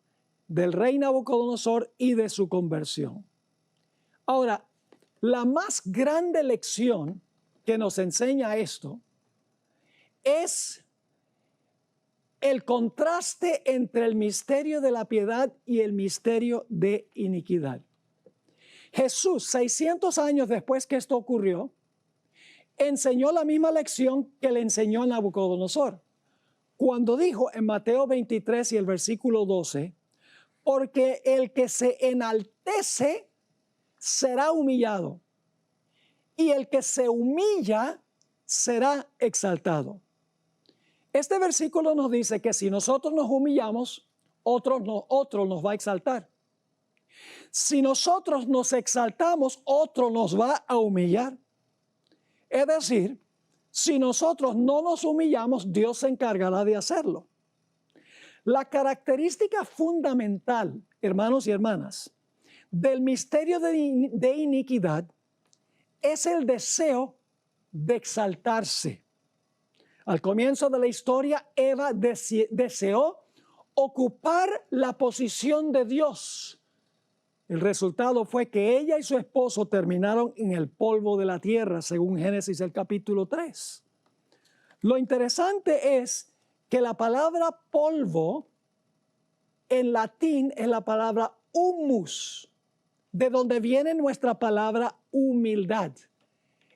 del rey Nabucodonosor y de su conversión. Ahora, la más grande lección que nos enseña esto es el contraste entre el misterio de la piedad y el misterio de iniquidad. Jesús, 600 años después que esto ocurrió, enseñó la misma lección que le enseñó a Nabucodonosor, cuando dijo en Mateo 23 y el versículo 12, porque el que se enaltece será humillado, y el que se humilla será exaltado. Este versículo nos dice que si nosotros nos humillamos, otro nos va a exaltar. Si nosotros nos exaltamos, otro nos va a humillar. Es decir, si nosotros no nos humillamos, Dios se encargará de hacerlo. La característica fundamental, hermanos y hermanas, del misterio de iniquidad es el deseo de exaltarse. Al comienzo de la historia, Eva deseó ocupar la posición de Dios. El resultado fue que ella y su esposo terminaron en el polvo de la tierra, según Génesis el capítulo 3. Lo interesante es que la palabra polvo en latín es la palabra humus, de donde viene nuestra palabra humildad.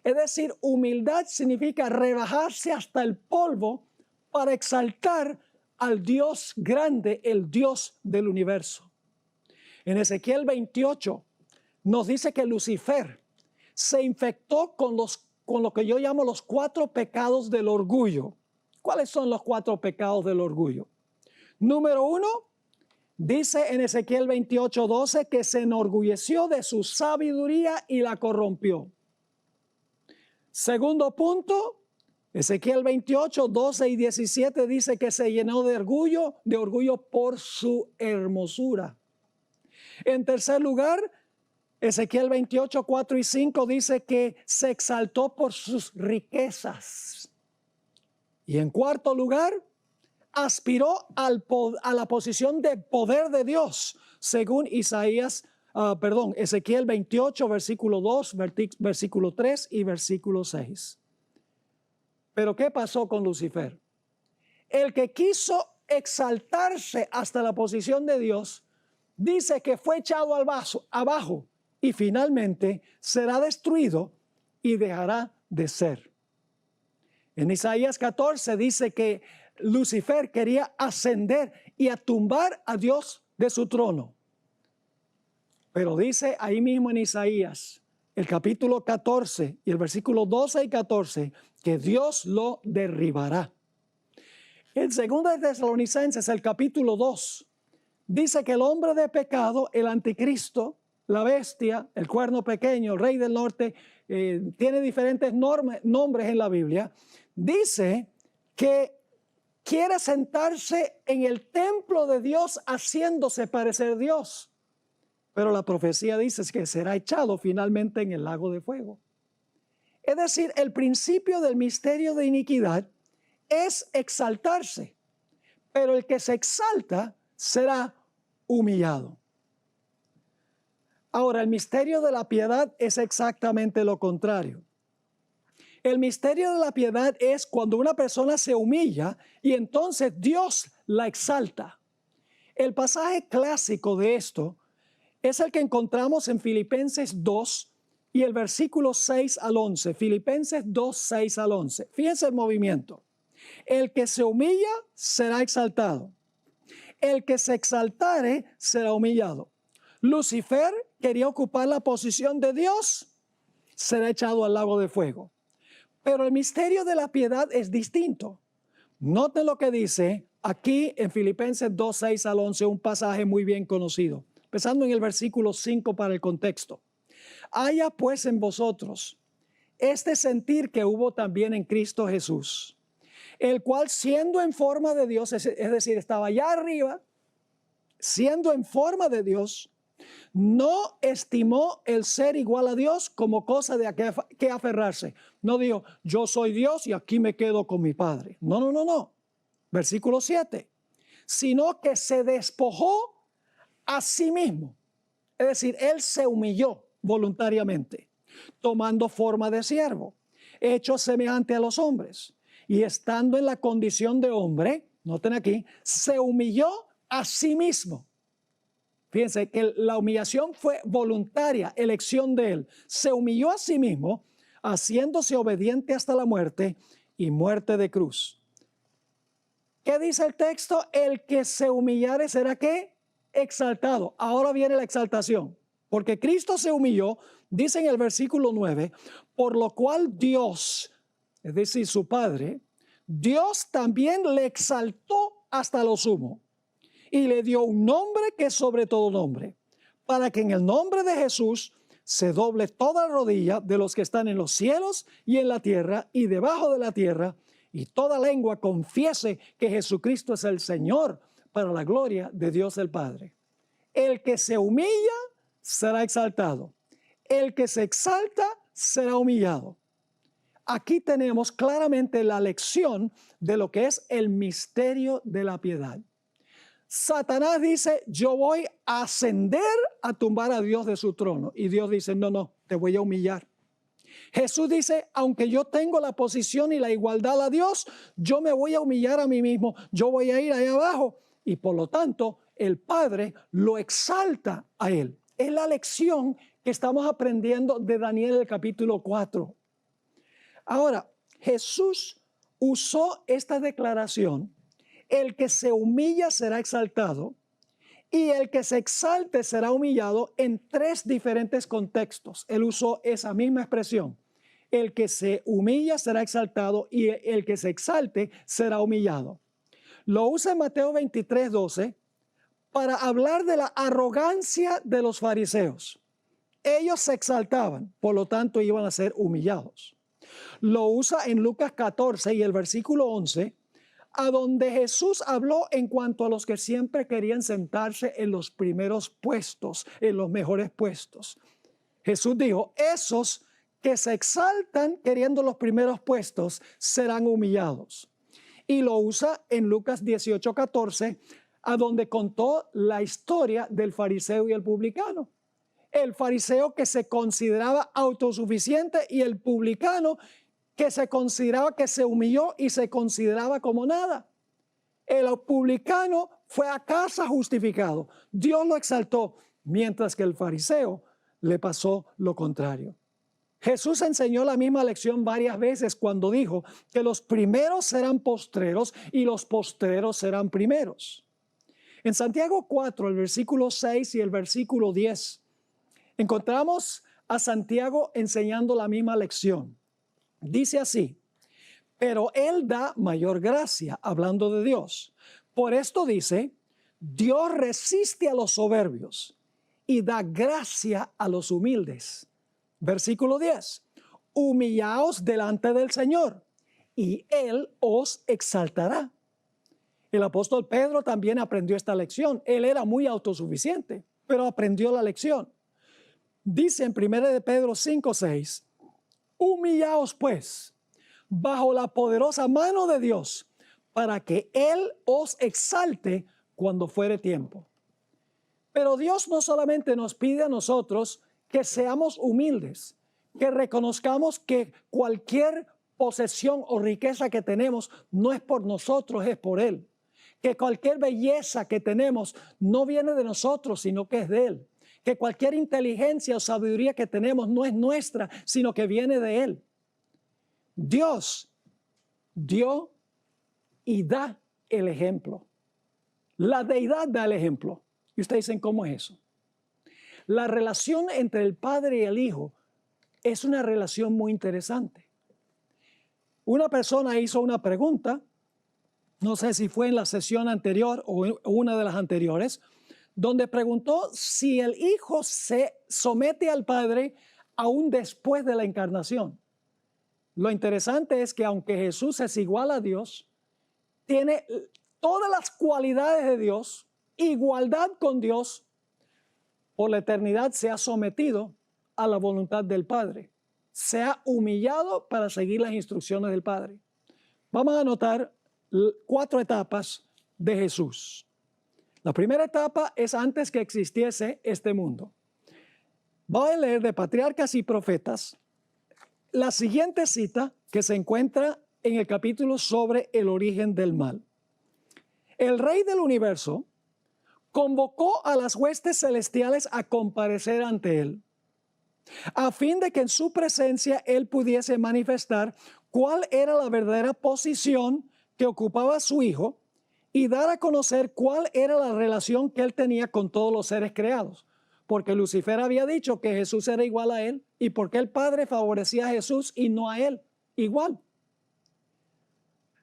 Es decir, humildad significa rebajarse hasta el polvo para exaltar al Dios grande, el Dios del universo. En Ezequiel 28 nos dice que Lucifer se infectó con lo que yo llamo los 4 pecados del orgullo. ¿Cuáles son los 4 pecados del orgullo? Número 1, dice en Ezequiel 28:12 que se enorgulleció de su sabiduría y la corrompió. Segundo punto, Ezequiel 28:12 y 17 dice que se llenó de orgullo por su hermosura. En tercer lugar, Ezequiel 28:4 y 5 dice que se exaltó por sus riquezas. Y en cuarto lugar, aspiró a la posición de poder de Dios, según Ezequiel 28, versículo 2, versículo 3 y versículo 6. Pero ¿qué pasó con Lucifer? El que quiso exaltarse hasta la posición de Dios, dice que fue echado abajo y finalmente será destruido y dejará de ser. En Isaías 14 dice que Lucifer quería ascender y a tumbar a Dios de su trono. Pero dice ahí mismo en Isaías, el capítulo 14 y el versículo 12 y 14, que Dios lo derribará. En 2 de Tesalonicenses, el capítulo 2, dice que el hombre de pecado, el anticristo, la bestia, el cuerno pequeño, el rey del norte, tiene diferentes nombres en la Biblia. Dice que quiere sentarse en el templo de Dios haciéndose parecer Dios. Pero la profecía dice que será echado finalmente en el lago de fuego. Es decir, el principio del misterio de iniquidad es exaltarse, pero el que se exalta será humillado. Ahora, el misterio de la piedad es exactamente lo contrario. El misterio de la piedad es cuando una persona se humilla y entonces Dios la exalta. El pasaje clásico de esto es el que encontramos en Filipenses 2 y el versículo 6 al 11. Filipenses 2, 6 al 11. Fíjense el movimiento. El que se humilla será exaltado. el que se exaltare será humillado. Lucifer quería ocupar la posición de Dios, será echado al lago de fuego. Pero el misterio de la piedad es distinto. Noten lo que dice aquí en Filipenses 2, 6 al 11, un pasaje muy bien conocido. Empezando en el versículo 5 para el contexto. Haya pues en vosotros este sentir que hubo también en Cristo Jesús, el cual siendo en forma de Dios, es decir, estaba allá arriba, siendo en forma de Dios, no estimó el ser igual a Dios como cosa de que aferrarse. No dijo, yo soy Dios y aquí me quedo con mi Padre. No. Versículo 7. Sino que se despojó a sí mismo. Es decir, él se humilló voluntariamente, tomando forma de siervo, hecho semejante a los hombres. Y estando en la condición de hombre, noten aquí, se humilló a sí mismo. Fíjense que la humillación fue voluntaria, elección de él. Se humilló a sí mismo, haciéndose obediente hasta la muerte y muerte de cruz. ¿Qué dice el texto? El que se humillare será ¿qué? Exaltado. Ahora viene la exaltación. Porque Cristo se humilló, dice en el versículo 9, por lo cual Dios, es decir, su Padre, Dios también le exaltó hasta lo sumo y le dio un nombre que es sobre todo nombre, para que en el nombre de Jesús se doble toda rodilla de los que están en los cielos y en la tierra y debajo de la tierra, y toda lengua confiese que Jesucristo es el Señor, para la gloria de Dios el Padre. El que se humilla será exaltado. El que se exalta será humillado. Aquí tenemos claramente la lección de lo que es el misterio de la piedad. Satanás dice, yo voy a ascender a tumbar a Dios de su trono. Y Dios dice, no, te voy a humillar. Jesús dice, aunque yo tengo la posición y la igualdad a Dios, yo me voy a humillar a mí mismo. Yo voy a ir ahí abajo. Y por lo tanto, el Padre lo exalta a él. Es la lección que estamos aprendiendo de Daniel el capítulo 4. Ahora, Jesús usó esta declaración, el que se humilla será exaltado y el que se exalte será humillado en tres diferentes contextos. Él usó esa misma expresión. El que se humilla será exaltado y el que se exalte será humillado. Lo usa en Mateo 23, 12 para hablar de la arrogancia de los fariseos. Ellos se exaltaban, por lo tanto iban a ser humillados. Lo usa en Lucas 14 y el versículo 11, a donde Jesús habló en cuanto a los que siempre querían sentarse en los primeros puestos, en los mejores puestos. Jesús dijo, esos que se exaltan queriendo los primeros puestos serán humillados. Y lo usa en Lucas 18, 14, a donde contó la historia del fariseo y el publicano. El fariseo que se consideraba autosuficiente y el publicano que se consideraba que se humilló y se consideraba como nada. El publicano fue a casa justificado. Dios lo exaltó, mientras que el fariseo le pasó lo contrario. Jesús enseñó la misma lección varias veces cuando dijo que los primeros serán postreros y los postreros serán primeros. En Santiago 4, el versículo 6 y el versículo 10, encontramos a Santiago enseñando la misma lección. Dice así, pero Él da mayor gracia, hablando de Dios. Por esto dice, Dios resiste a los soberbios y da gracia a los humildes. Versículo 10, humillaos delante del Señor y Él os exaltará. El apóstol Pedro también aprendió esta lección. Él era muy autosuficiente, pero aprendió la lección. Dice en 1 de Pedro 5, 6, humillaos pues bajo la poderosa mano de Dios para que Él os exalte cuando fuere tiempo. Pero Dios no solamente nos pide a nosotros que seamos humildes, que reconozcamos que cualquier posesión o riqueza que tenemos no es por nosotros, es por Él. Que cualquier belleza que tenemos no viene de nosotros, sino que es de Él. Que cualquier inteligencia o sabiduría que tenemos no es nuestra, sino que viene de Él. Dios dio y da el ejemplo. La deidad da el ejemplo. Y ustedes dicen, ¿cómo es eso? La relación entre el Padre y el Hijo es una relación muy interesante. Una persona hizo una pregunta, no sé si fue en la sesión anterior o una de las anteriores, donde preguntó si el Hijo se somete al Padre aún después de la encarnación. Lo interesante es que aunque Jesús es igual a Dios, tiene todas las cualidades de Dios, igualdad con Dios, por la eternidad se ha sometido a la voluntad del Padre. Se ha humillado para seguir las instrucciones del Padre. Vamos a notar 4 etapas de Jesús. La primera etapa es antes que existiese este mundo. Voy a leer de Patriarcas y Profetas la siguiente cita que se encuentra en el capítulo sobre el origen del mal. El Rey del universo convocó a las huestes celestiales a comparecer ante él, a fin de que en su presencia él pudiese manifestar cuál era la verdadera posición que ocupaba su Hijo y dar a conocer cuál era la relación que él tenía con todos los seres creados. Porque Lucifer había dicho que Jesús era igual a él y porque el Padre favorecía a Jesús y no a él, igual.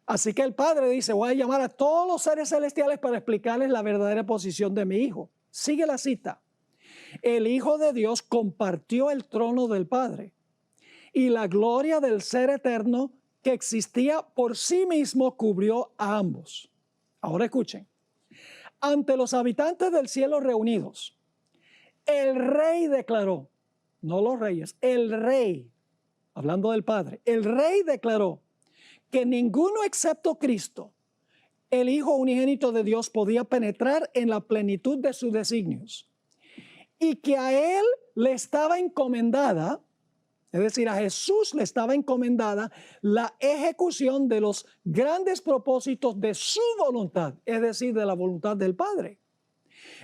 Así que el Padre dice, voy a llamar a todos los seres celestiales para explicarles la verdadera posición de mi Hijo. Sigue la cita. El Hijo de Dios compartió el trono del Padre y la gloria del Ser eterno que existía por sí mismo cubrió a ambos. Ahora escuchen. Ante los habitantes del cielo reunidos, el Rey declaró, no los reyes, el Rey, hablando del Padre, el Rey declaró que ninguno excepto Cristo, el Hijo unigénito de Dios, podía penetrar en la plenitud de sus designios y que a él le estaba encomendada, es decir, a Jesús le estaba encomendada la ejecución de los grandes propósitos de su voluntad, es decir, de la voluntad del Padre.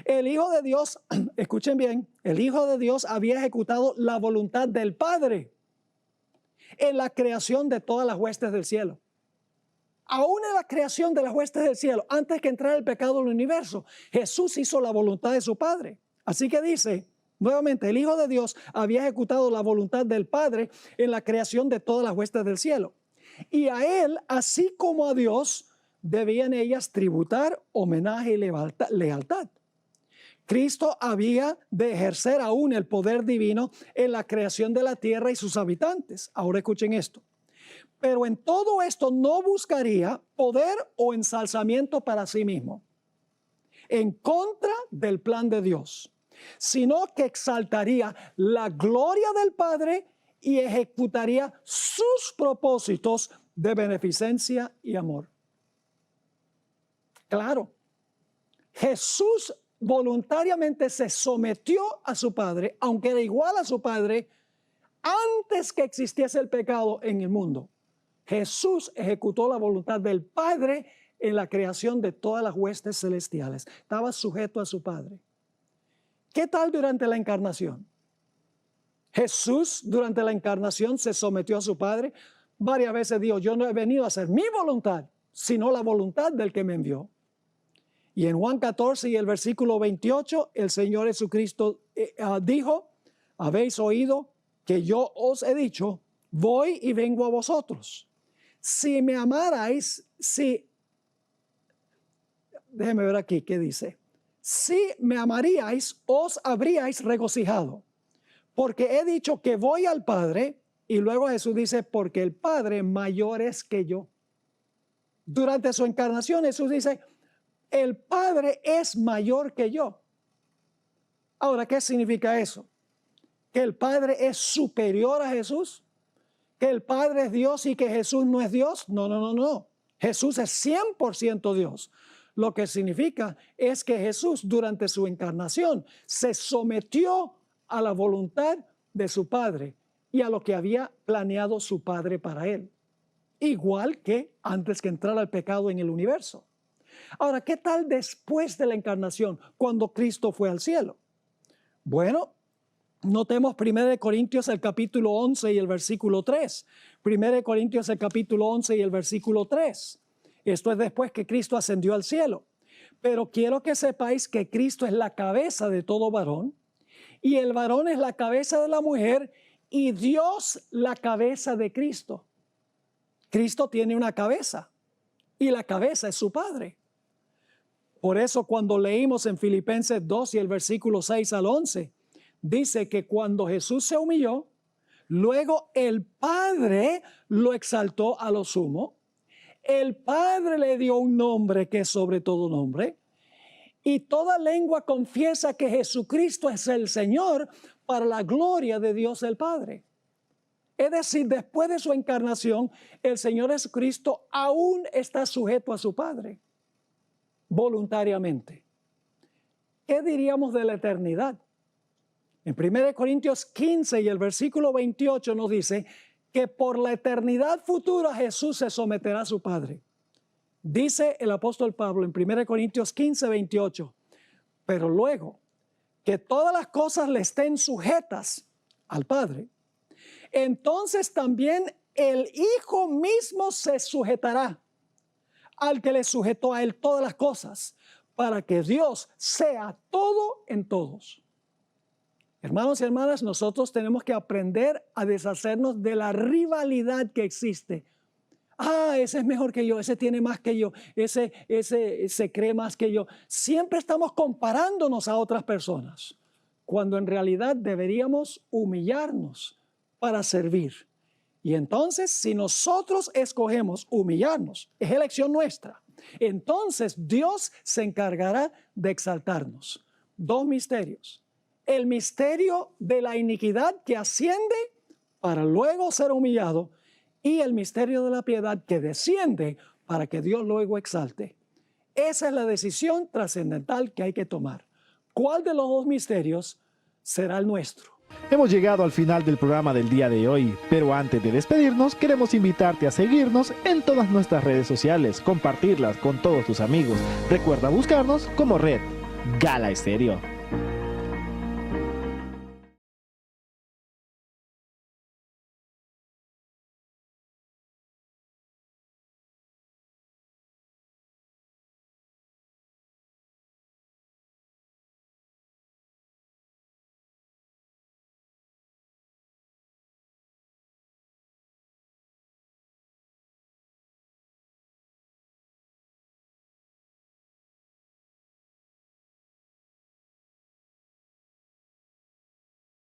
El Hijo de Dios, escuchen bien, el Hijo de Dios había ejecutado la voluntad del Padre en la creación de todas las huestes del cielo. Aún en la creación de las huestes del cielo, antes que entrara el pecado al universo, Jesús hizo la voluntad de su Padre. Así que dice, nuevamente, el Hijo de Dios había ejecutado la voluntad del Padre en la creación de todas las huestes del cielo. Y a Él, así como a Dios, debían ellas tributar homenaje y lealtad. Cristo había de ejercer aún el poder divino en la creación de la tierra y sus habitantes. Ahora escuchen esto. Pero en todo esto no buscaría poder o ensalzamiento para sí mismo, en contra del plan de Dios, sino que exaltaría la gloria del Padre y ejecutaría sus propósitos de beneficencia y amor. Claro, Jesús voluntariamente se sometió a su Padre, aunque era igual a su Padre, antes que existiese el pecado en el mundo. Jesús ejecutó la voluntad del Padre en la creación de todas las huestes celestiales. Estaba sujeto a su Padre. ¿Qué tal durante la encarnación? Jesús durante la encarnación se sometió a su Padre. Varias veces dijo, yo no he venido a hacer mi voluntad, sino la voluntad del que me envió. Y en Juan 14 y el versículo 28, el Señor Jesucristo dijo, habéis oído que yo os he dicho, voy y vengo a vosotros. Si me amarais, déjeme ver aquí qué dice. Si me amaríais, os habríais regocijado, porque he dicho que voy al Padre, y luego Jesús dice, porque el Padre mayor es que yo. Durante su encarnación Jesús dice, el Padre es mayor que yo. Ahora, ¿qué significa eso? ¿Que el Padre es superior a Jesús? ¿Que el Padre es Dios y que Jesús no es Dios? No. Jesús es 100% Dios. Lo que significa es que Jesús durante su encarnación se sometió a la voluntad de su Padre y a lo que había planeado su Padre para él. Igual que antes que entrara el pecado en el universo. Ahora, ¿qué tal después de la encarnación, cuando Cristo fue al cielo? Bueno, notemos 1 Corintios el capítulo 11 y el versículo 3. 1 Corintios el capítulo 11 y el versículo 3. Esto es después que Cristo ascendió al cielo. Pero quiero que sepáis que Cristo es la cabeza de todo varón, y el varón es la cabeza de la mujer, y Dios la cabeza de Cristo. Cristo tiene una cabeza, y la cabeza es su Padre. Por eso cuando leímos en Filipenses 2 y el versículo 6 al 11, dice que cuando Jesús se humilló, luego el Padre lo exaltó a lo sumo. El Padre le dio un nombre que es sobre todo nombre. Y toda lengua confiesa que Jesucristo es el Señor para la gloria de Dios el Padre. Es decir, después de su encarnación, el Señor Jesucristo aún está sujeto a su Padre, voluntariamente. ¿Qué diríamos de la eternidad? En 1 Corintios 15 y el versículo 28 nos dice que por la eternidad futura Jesús se someterá a su Padre. Dice el apóstol Pablo en 1 Corintios 15, 28, pero luego que todas las cosas le estén sujetas al Padre, entonces también el Hijo mismo se sujetará al que le sujetó a él todas las cosas, para que Dios sea todo en todos. Hermanos y hermanas, nosotros tenemos que aprender a deshacernos de la rivalidad que existe. Ese es mejor que yo, ese tiene más que yo, ese se cree más que yo. Siempre estamos comparándonos a otras personas, cuando en realidad deberíamos humillarnos para servir. Y entonces, si nosotros escogemos humillarnos, es elección nuestra, entonces Dios se encargará de exaltarnos. Dos misterios. El misterio de la iniquidad que asciende para luego ser humillado, y el misterio de la piedad que desciende para que Dios luego exalte. Esa es la decisión trascendental que hay que tomar. ¿Cuál de los dos misterios será el nuestro? Hemos llegado al final del programa del día de hoy, pero antes de despedirnos queremos invitarte a seguirnos en todas nuestras redes sociales, compartirlas con todos tus amigos. Recuerda buscarnos como Red Gala Estéreo.